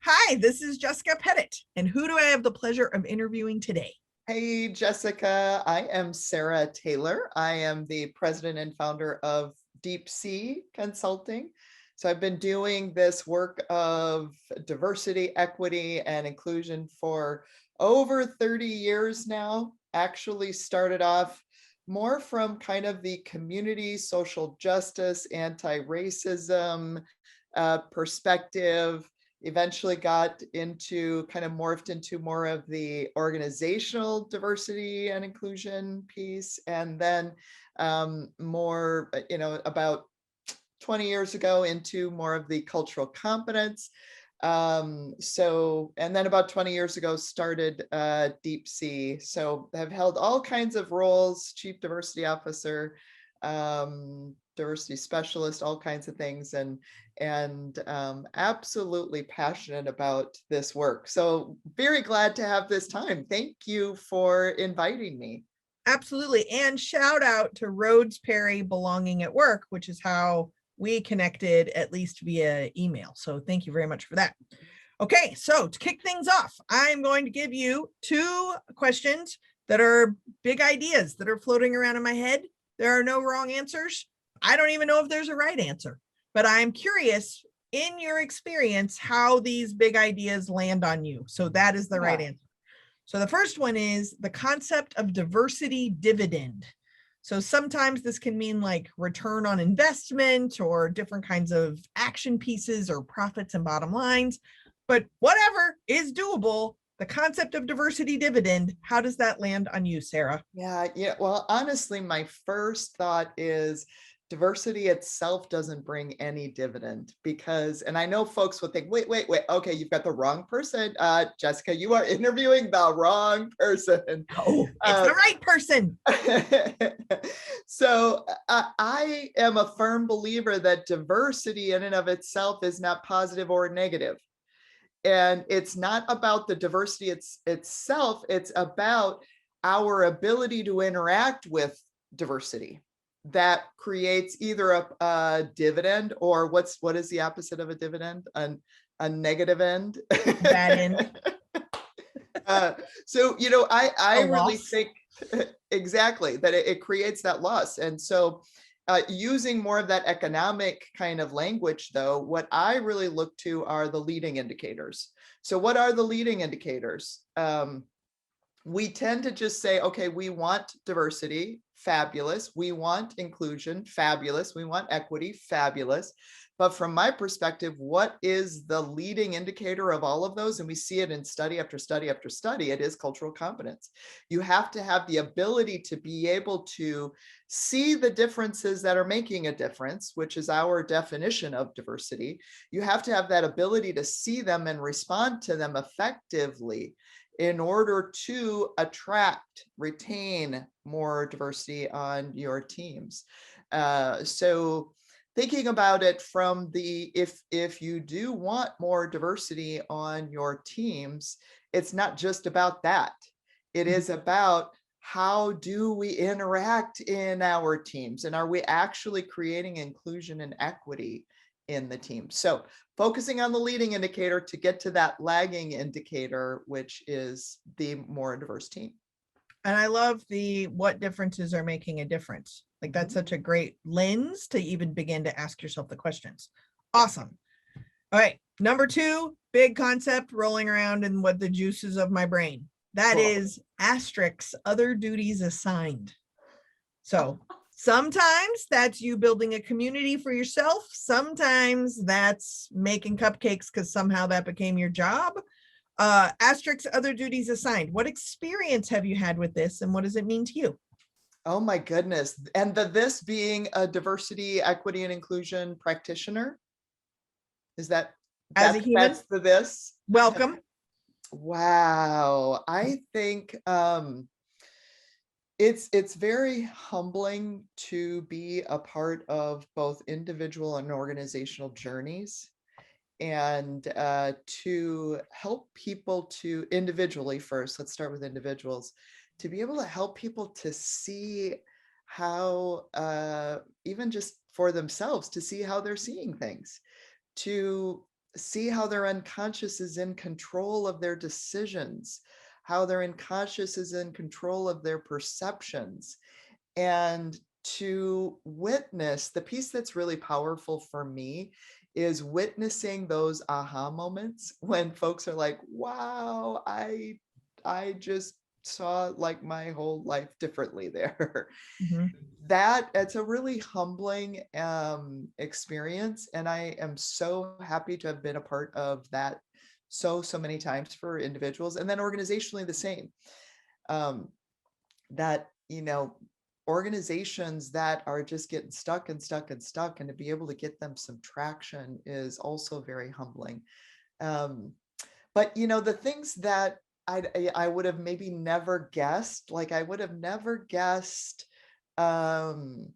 Hi, this is Jessica Pettit, and who do I have the pleasure of interviewing today? Hey, Jessica. I am Sara Taylor. I am the president and founder of Deep Sea Consulting. So I've been doing this work of diversity, equity, and inclusion for over 30 years now. Actually started off more from kind of the community, social justice, anti-racism perspective, eventually got into kind of morphed into more of the organizational diversity and inclusion piece. And then more, about 20 years ago into more of the cultural competence. And then about 20 years ago started Deep Sea. So I've held all kinds of roles, chief diversity officer, diversity specialist, all kinds of things, and absolutely passionate about this work. So very glad to have this time. Thank you for inviting me. Absolutely. And shout out to Rhodes Perry Belonging at Work, which is how we connected, at least via email. So thank you very much for that. Okay, so to kick things off, I'm going to give you two questions that are big ideas that are floating around in my head. There are no wrong answers. I don't even know if there's a right answer, but I'm curious in your experience how these big ideas land on you. So that is the right Yeah. answer. So the first one is the concept of diversity dividend. So sometimes this can mean like return on investment or different kinds of action pieces or profits and bottom lines, but whatever is doable. The concept of diversity dividend, how does that land on you, Sara? Yeah. Well, honestly, my first thought is diversity itself doesn't bring any dividend because, and I know folks would think, wait, okay, you've got the wrong person. Jessica, you are interviewing the wrong person. Oh, it's the Uh, right person. so I am a firm believer that diversity in and of itself is not positive or negative. And it's not about the diversity itself, it's about our ability to interact with diversity that creates either a dividend or what is the opposite of a dividend? A negative end. Bad end. uh, so I A really loss. think exactly that it creates that loss. And so using more of that economic kind of language, though, what I really look to are the leading indicators. So what are the leading indicators? We tend to just say, okay, we want diversity, fabulous. We want inclusion, fabulous. We want equity, fabulous. But from my perspective, what is the leading indicator of all of those? And we see it in study after study after study. It is cultural competence. You have to have the ability to be able to see the differences that are making a difference, which is our definition of diversity. You have to have that ability to see them and respond to them effectively in order to attract, retain more diversity on your teams. So thinking about it from the, if you do want more diversity on your teams, it's not just about that. It is about how do we interact in our teams, and are we actually creating inclusion and equity in the team? So focusing on the leading indicator to get to that lagging indicator, which is the more diverse team. And I love the what differences are making a difference. Like that's Mhm. such a great lens to even begin to ask yourself the questions. Yeah. Awesome. All right. Number two, big concept rolling around in what the juices of my brain. That Cool. is asterisks, other duties assigned. So sometimes that's you building a community for yourself. Sometimes that's making cupcakes because somehow that became your job. Asterisks, other duties assigned. What experience have you had with this and what does it mean to you? Oh my goodness. And this being a diversity, equity, and inclusion practitioner, is As a human, that's the this? welcome. Wow. I think it's very humbling to be a part of both individual and organizational journeys, and to help people to individually first, let's start with individuals, to be able to help people to see how, even just for themselves, to see how they're seeing things, to see how their unconscious is in control of their decisions, how their unconscious is in control of their perceptions, and to witness the piece that's really powerful for me is witnessing those aha moments when folks are like, wow, I just saw like my whole life differently there. Mhm. That it's a really humbling experience, and I am so happy to have been a part of that so many times for individuals, and then organizationally the same. um, that, organizations that are just getting stuck and stuck and stuck, and to be able to get them some traction is also very humbling. um, but the things that I would have maybe never guessed, like I would have never guessed, um,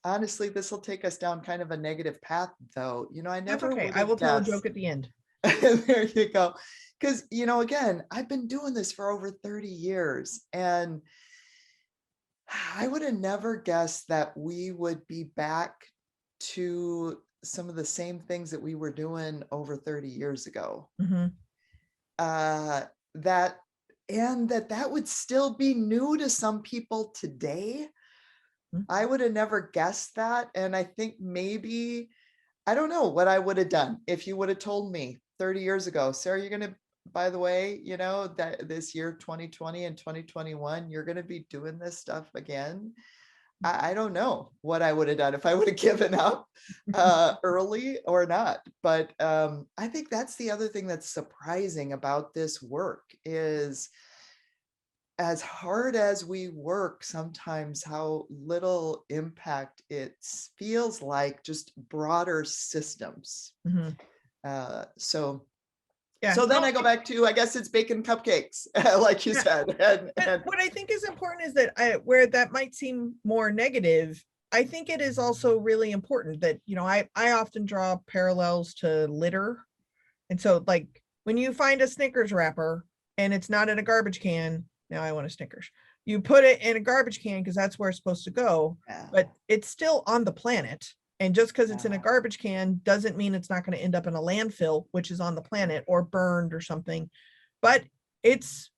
honestly, this will take us down kind of a negative path though. I That's never okay. would I will have tell a guessed. joke at the end. There you go. Because, again, I've been doing this for over 30 years, and I would have never guessed that we would be back to some of the same things that we were doing over 30 years ago. Mhm. Uh, that and that would still be new to some people today. Mm. I would have never guessed that. And I think maybe, I don't know what I would have done if you would have told me 30 years ago, Sarah, you're going to, by the way, that this year, 2020 and 2021, you're going to be doing this stuff again. I don't know what I would have done if I would have given up early or not. But I think that's the other thing that's surprising about this work is, as hard as we work, sometimes how little impact it feels like, just broader systems. Mhm. So Yeah. then No, I go back to, I guess it's baking cupcakes, like you yeah. said. But And what I think is important is that where that might seem more negative, I think it is also really important that, I often draw parallels to litter. And so, like, when you find a Snickers wrapper and it's not in a garbage can, now I want a Snickers. You put it in a garbage can because that's where it's supposed to go, yeah, but it's still on the planet. And just because it's in a yeah, garbage can doesn't mean it's not going to end up in a landfill, which is on the planet, or burned or something. But it's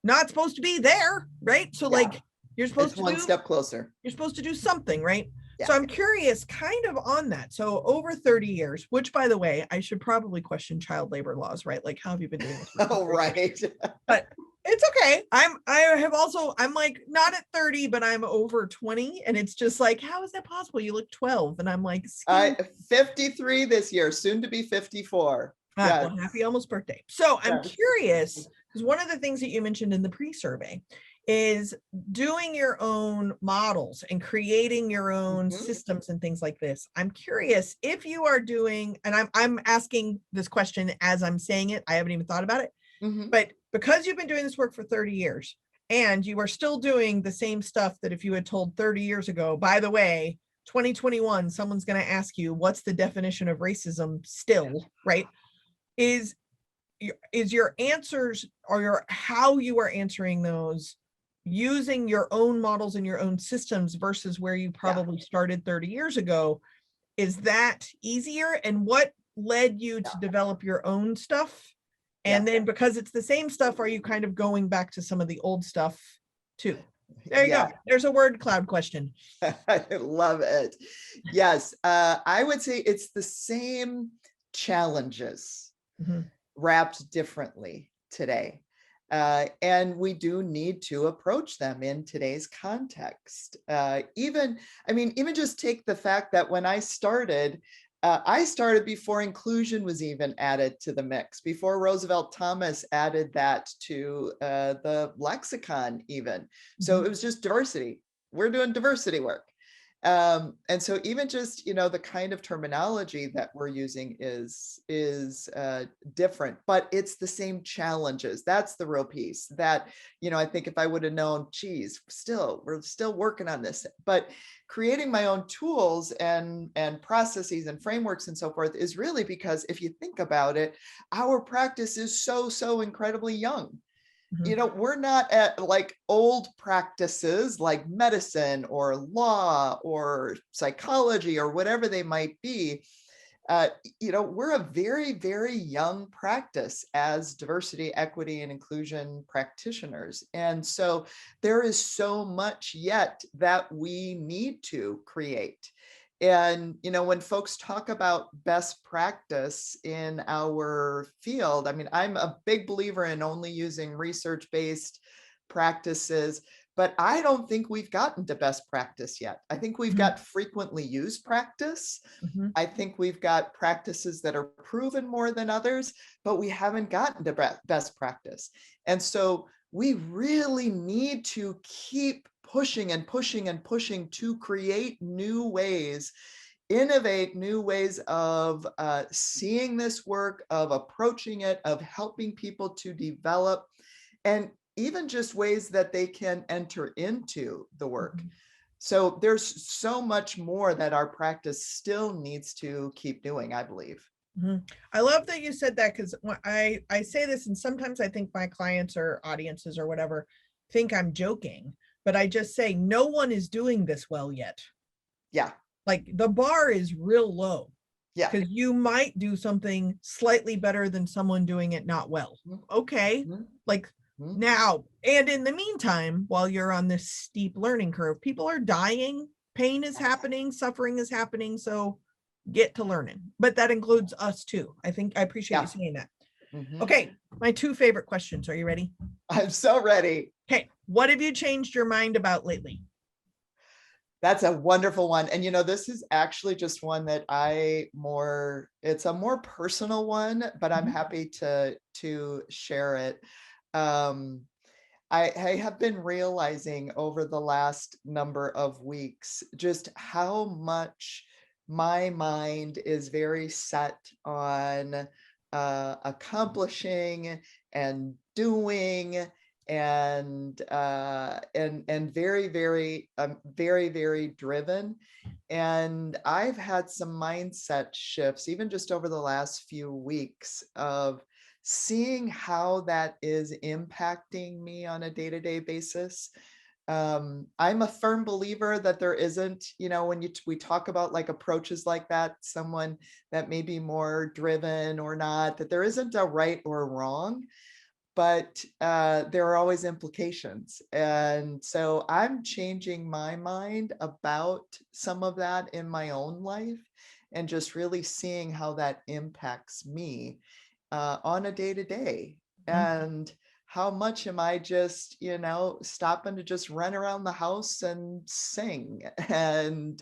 not supposed to be there, right? So, yeah, like, you're it's supposed to one do step closer. you're supposed to do something, right? Yeah. So I'm curious kind of on that. So over 30 years, which by the way, I should probably question child labor laws, right? Like, how have you been doing this for Oh, 30 years? right. But it's okay. I'm like not at 30, but I'm over 20. And it's just like, how is that possible? You look 12. And I'm like, I 53 this year, soon to be 54. Yeah. well, happy almost birthday. So I'm Yes. curious because one of the things that you mentioned in the pre-survey is doing your own models and creating your own Mhm, systems and things like this. I'm curious if you are doing, and I'm asking this question as I'm saying it. I haven't even thought about it, mhm. but because you've been doing this work for 30 years and you are still doing the same stuff that if you had told 30 years ago, by the way, 2021, someone's going to ask you, what's the definition of racism still, right? Is your answers or your how you are answering those using your own models and your own systems versus where you Yeah. probably started 30 years ago? Is that easier? And what led you to develop your own stuff? Yeah. And then because it's the same stuff, are you kind of going back to some of the old stuff too? There you Yeah. go. There's a word cloud question. I love it. Yes. I would say it's the same challenges Mhm. wrapped differently today. And we do need to approach them in today's context. Even just take the fact that when I started before inclusion was even added to the mix, before Roosevelt Thomas added that to the lexicon, even. So Mhm. it was just diversity. We're doing diversity work. And so even just, the kind of terminology that we're using is different, but it's the same challenges. That's the real piece that, I think if I would have known, geez, we're still working on this, but creating my own tools and processes and frameworks and so forth is really because if you think about it, our practice is so incredibly young. Mhm. We're not at like old practices like medicine or law or psychology or whatever they might be. we're a very, very young practice as diversity, equity, and inclusion practitioners. And so there is so much yet that we need to create. And, when folks talk about best practice in our field, I mean, I'm a big believer in only using research-based practices, but I don't think we've gotten to best practice yet. I think we've got frequently used practice. Mhm. I think we've got practices that are proven more than others, but we haven't gotten to best practice. And so we really need to keep pushing and pushing and pushing to create new ways, innovate new ways of seeing this work, of approaching it, of helping people to develop, and even just ways that they can enter into the work. Mhm. So there's so much more that our practice still needs to keep doing, I believe. Mhm. I love that you said that, because I say this, and sometimes I think my clients or audiences or whatever think I'm joking, but I just say no one is doing this well yet. Yeah, Like the bar is real low, yeah. because you might do something slightly better than someone doing it not well. Mhm, Okay. mhm, Like mhm. now, and in the meantime, while you're on this steep learning curve, people are dying, pain is happening, suffering is happening. So get to learning. But that includes us too. I appreciate you Yeah. saying that. Mhm. Okay. My two favorite questions. Are you ready? I'm so ready. Okay. What have you changed your mind about lately? That's a wonderful one. And this is actually just one that it's a more personal one, but I'm Mhm. happy to share it. Um, I have been realizing over the last number of weeks just how much my mind is very set on accomplishing and doing, and very, very, very, very driven. And I've had some mindset shifts, even just over the last few weeks, of seeing how that is impacting me on a day-to-day basis. I'm a firm believer that there isn't, when we talk about like approaches like that, someone that may be more driven or not, that there isn't a right or wrong, but there are always implications. And so I'm changing my mind about some of that in my own life, and just really seeing how that impacts me on a day to day. Mhm. And how much am I just, stopping to just run around the house and sing? And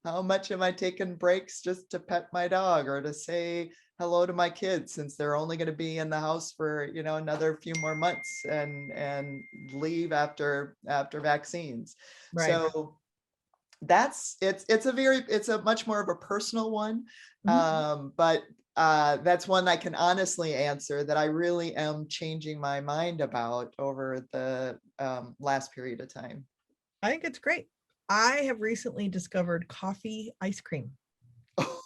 how much am I taking breaks just to pet my dog or to say hello to my kids, since they're only going to be in the house for, another few more months and leave after vaccines. Right. So it's a much more of a personal one. Mhm. But that's one I can honestly answer, that I really am changing my mind about over the last period of time. I think it's great. I have recently discovered coffee ice cream.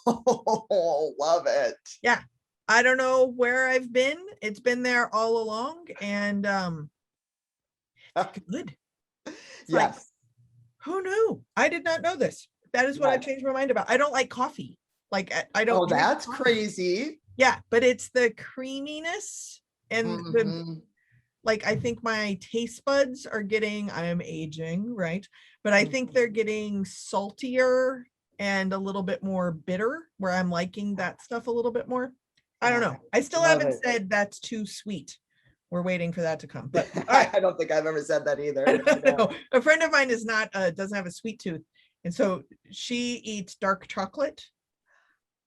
Oh, love it. Yeah. I don't know where I've been. It's been there all along, and it's good. It's like, Yes. who knew? I did not know this. That is what I've Yes. changed my mind about. I don't like coffee. Like I Oh, don't drink that's coffee. crazy. Yeah, but it's the creaminess and the, Mhm. like, I think my taste buds are getting, I am aging, right? But I think Mhm. they're getting saltier and a little bit more bitter, where I'm liking that stuff a little bit more. I don't Yeah, know. I still love haven't it. said that's too sweet. We're waiting for that to come. But all right. I don't think I've ever said that either. I don't know. A friend of mine is not doesn't have a sweet tooth. And so she eats dark chocolate.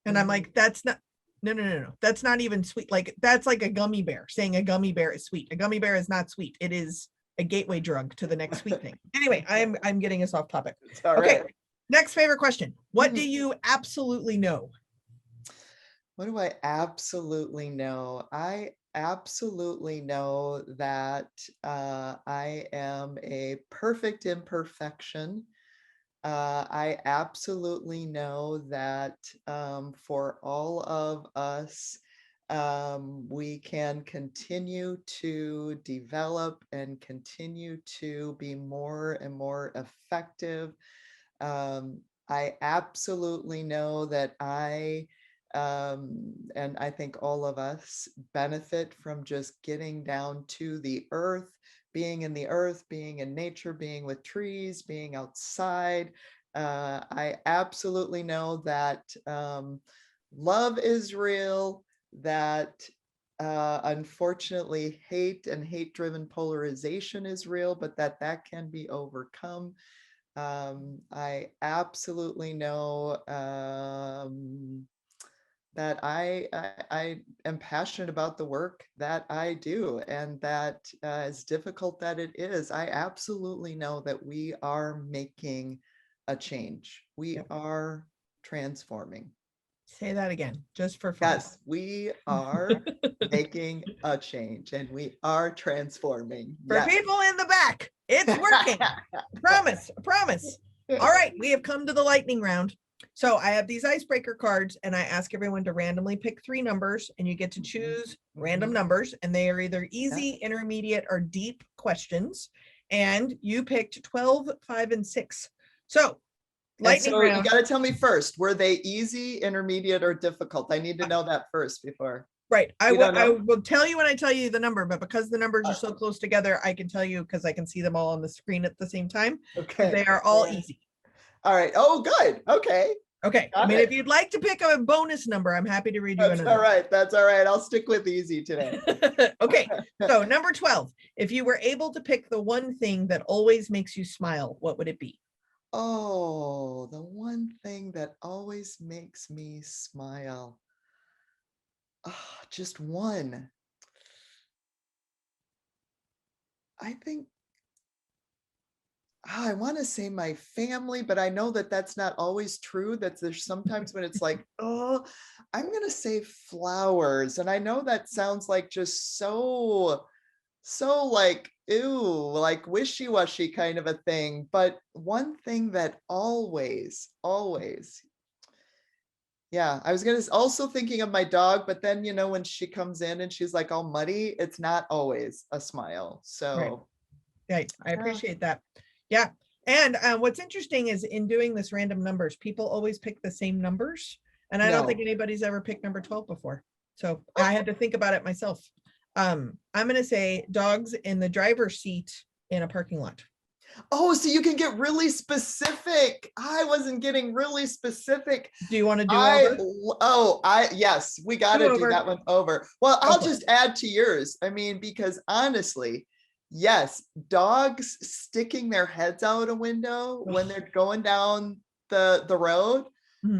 And I'm Mhm. like, that's not, no, no, no, no. That's not even sweet. Like that's like a gummy bear, saying a gummy bear is sweet. A gummy bear is not sweet. It is a gateway drug to the next sweet thing. Anyway, I'm getting us off topic. It's all Okay. right. Next favorite question. What do Mhm. you absolutely know? What do I absolutely know? I absolutely know that I am a perfect imperfection. I absolutely know that for all of us, we can continue to develop and continue to be more and more effective. I absolutely know that I and I think all of us benefit from just getting down to the earth, being in the earth, being in nature, being with trees, being outside. I absolutely know that love is real, that unfortunately hate and hate-driven polarization is real, but that can be overcome. I absolutely know that I am passionate about the work that I do, and that as difficult that it is, I absolutely know that we are making a change. We Yep. are transforming. Say that again, just for fun. Yes, we are making a change, and we are transforming. For Yes. people in the back, it's working. Promise, promise. All right, we have come to the lightning round. So I have these icebreaker cards, and I ask everyone to randomly pick 3 numbers, and you get to choose random numbers, and they are either easy, intermediate, or deep questions. And you picked 12, 5, and 6. So lightning so round. You got to tell me first, were they easy, intermediate, or difficult? I need to know that first before. Right. I will tell you when I tell you the number, but because the numbers are so close together, I can tell you because I can see them all on the screen at the same time. Okay. They are all easy. All right. Oh, good. Okay. Okay. I mean, if you'd like to pick a bonus number, I'm happy to read you That's another. all right. That's all right. I'll stick with easy today. Okay. So number 12, if you were able to pick the one thing that always makes you smile, what would it be? Oh, the one thing that always makes me smile. Oh, just one. I think I want to say my family, but I know that that's not always true. That there's sometimes when it's like, oh, I'm going to say flowers. And I know that sounds like just so like, ew, like wishy-washy kind of a thing. But one thing that always, yeah, I was also thinking of my dog, but then, when she comes in and she's like all muddy, it's not always a smile. So, right. I appreciate that. Yeah. And what's interesting is in doing this random numbers, people always pick the same numbers. And I don't think anybody's ever picked number 12 before. So I had to think about it myself. I'm going to say dogs in the driver's seat in a parking lot. Oh, so you can get really specific. I wasn't getting really specific. Do you want to do over? Yes, we got to do that one over. Well, I'll just add to yours. I mean, because honestly, yes, dogs sticking their heads out a window when they're going down the road.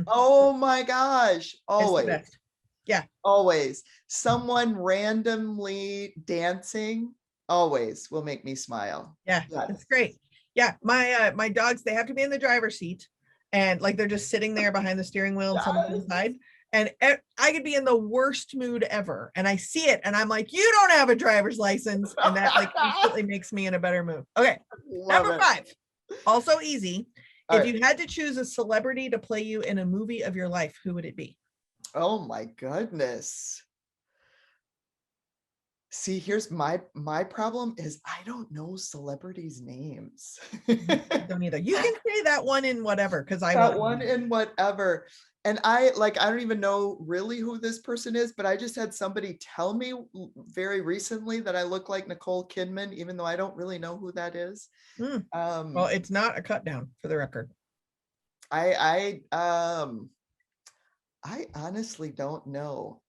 Oh my gosh. Always. Yeah. Always. Someone randomly dancing always will make me smile. Yeah, that's great. Yeah, my dogs, they have to be in the driver's seat, and like they're just sitting there behind the steering wheel and someone's inside. And I could be in the worst mood ever, and I see it, and I'm like, "You don't have a driver's license," and that like instantly makes me in a better mood. Okay, number 5, also easy. If you had to choose a celebrity to play you in a movie of your life, who would it be? Oh my goodness. See, here's my problem is I don't know celebrities' names. I don't either. You can say that one in whatever, because I that one in whatever. And I don't even know really who this person is, but I just had somebody tell me very recently that I look like Nicole Kidman, even though I don't really know who that is. Well, it's not a cut down, for the record. I honestly don't know.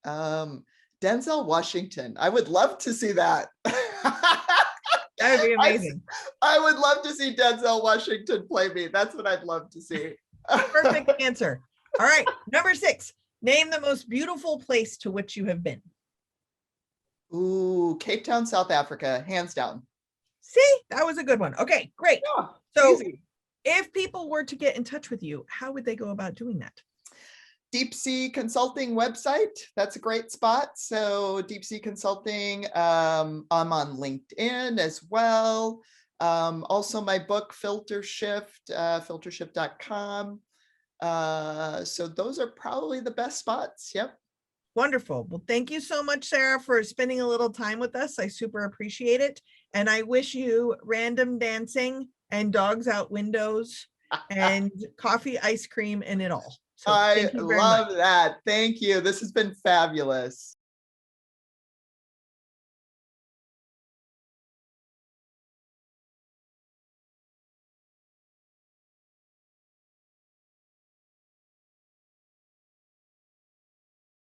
Denzel Washington. I would love to see that. That would be amazing. I would love to see Denzel Washington play me. That's what I'd love to see. Perfect answer. All right, number 6. Name the most beautiful place to which you have been. Ooh, Cape Town, South Africa, hands down. See, that was a good one. Okay, great. Yeah, so easy. If people were to get in touch with you, how would they go about doing that? Deep Sea Consulting website. That's a great spot. So Deep Sea Consulting, I'm on LinkedIn as well. Also my book, Filter Shift, filtershift.com. So those are probably the best spots. Yep. Wonderful. Well, thank you so much, Sarah, for spending a little time with us. I super appreciate it. And I wish you random dancing and dogs out windows and coffee, ice cream, and it all. So I thank you very much. love that. Thank you. This has been fabulous.